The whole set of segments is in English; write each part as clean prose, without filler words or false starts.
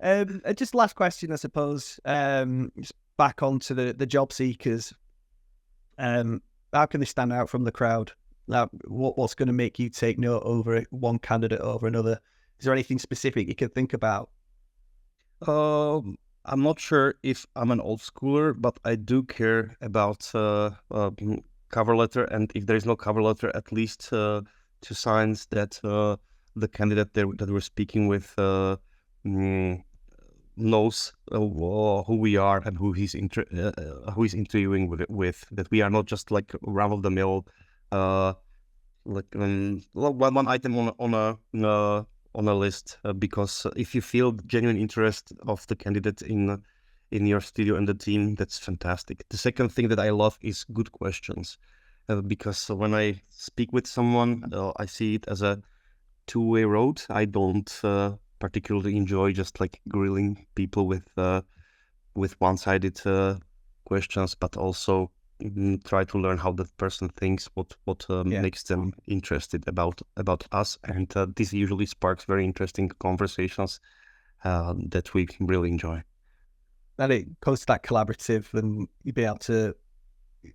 And just last question, I suppose. Just back onto the job seekers. How can they stand out from the crowd? Now, what's going to make you take note over one candidate over another? Is there anything specific you can think about? I'm not sure if I'm an old schooler, but I do care about cover letter, and if there is no cover letter, at least two signs that the candidate that we're speaking with knows who we are and who he's interviewing with. That we are not just like run of the mill, one item on a list. Because if you feel genuine interest of the candidate in your studio and the team, that's fantastic. The second thing that I love is good questions, because when I speak with someone, I see it as a two-way road. I don't particularly enjoy just like grilling people with one-sided questions, but also try to learn how that person thinks, what makes them interested about us, and this usually sparks very interesting conversations that we really enjoy. And it comes to that collaborative, and you'll be able to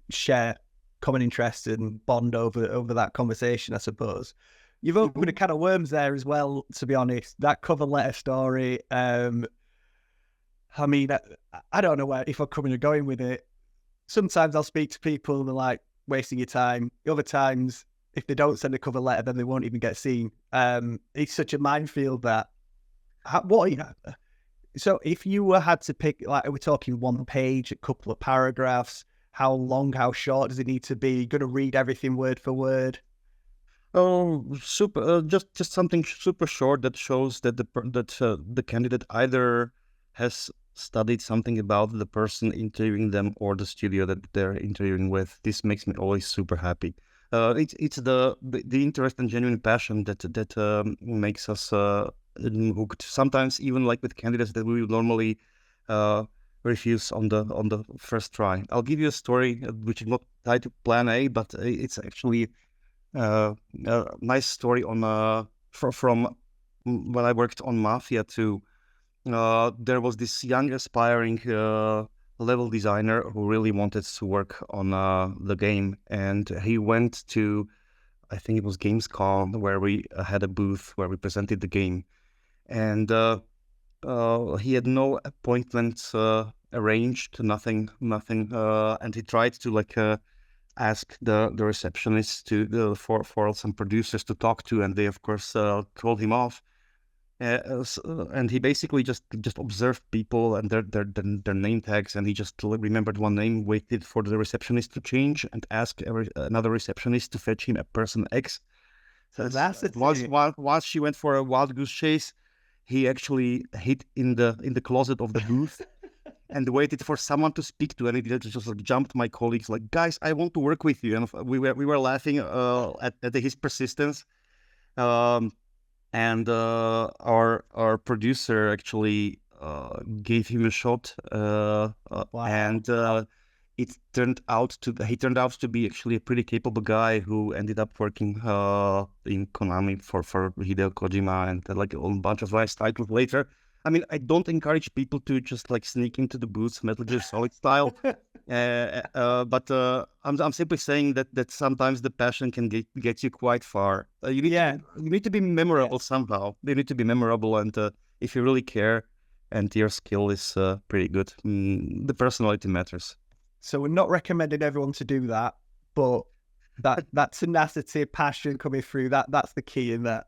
share common interests and bond over that conversation, I suppose. You've opened a can of worms there as well, to be honest. That cover letter story. I mean, I don't know if I'm coming or going with it. Sometimes I'll speak to people and they're like, wasting your time. Other times, if they don't send a cover letter, then they won't even get seen. It's such a minefield that. So if you had to pick, like, are we talking one page, a couple of paragraphs? How long, how short does it need to be? You're going to read everything word for word? Oh, super! Just something super short that shows that the candidate either has studied something about the person interviewing them or the studio that they're interviewing with. This makes me always super happy. It's the interest and genuine passion that makes us hooked. Sometimes even like with candidates that we would normally refuse on the first try. I'll give you a story which is not tied to Plan A, but it's actually a nice story on from when I worked on Mafia 2. There was this young aspiring level designer who really wanted to work on the game, and he went to, I think it was Gamescom, where we had a booth where we presented the game, and he had no appointments arranged, nothing, and he tried to ask the receptionist for some producers to talk to, and they of course told him off. And he basically just observed people and their name tags, and he just remembered one name, waited for the receptionist to change, and asked another receptionist to fetch him a person X. So once she went for a wild goose chase, he actually hid in the closet of the booth and waited for someone to speak to, and he just like jumped my colleagues like, guys, I want to work with you, and we were laughing at his persistence. And our producer actually gave him a shot, and he turned out to be actually a pretty capable guy who ended up working in Konami for Hideo Kojima and like a whole bunch of nice titles later. I mean, I don't encourage people to just like sneak into the booth Metal Gear Solid style, but I'm simply saying that sometimes the passion can get you quite far. You need to be memorable somehow. You need to be memorable, and if you really care and your skill is pretty good, the personality matters. So we're not recommending everyone to do that, but that tenacity, passion coming through, that's the key in that.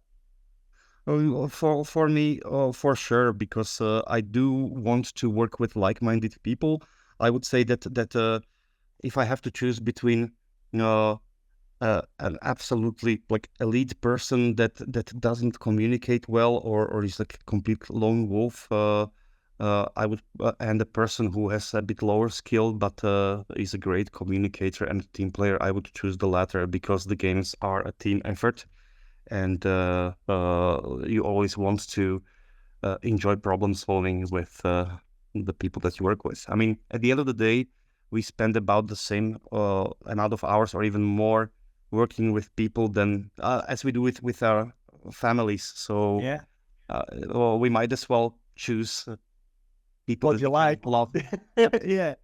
For me, for sure, because I do want to work with like-minded people. I would say that if I have to choose between an absolutely like elite person that doesn't communicate well or is like a complete lone wolf, I would and a person who has a bit lower skill but is a great communicator and team player, I would choose the latter, because the games are a team effort. And you always want to enjoy problem solving with the people that you work with. I mean, at the end of the day, we spend about the same amount of hours or even more working with people than as we do with our families. So we might as well choose people What do you like? love. Yeah.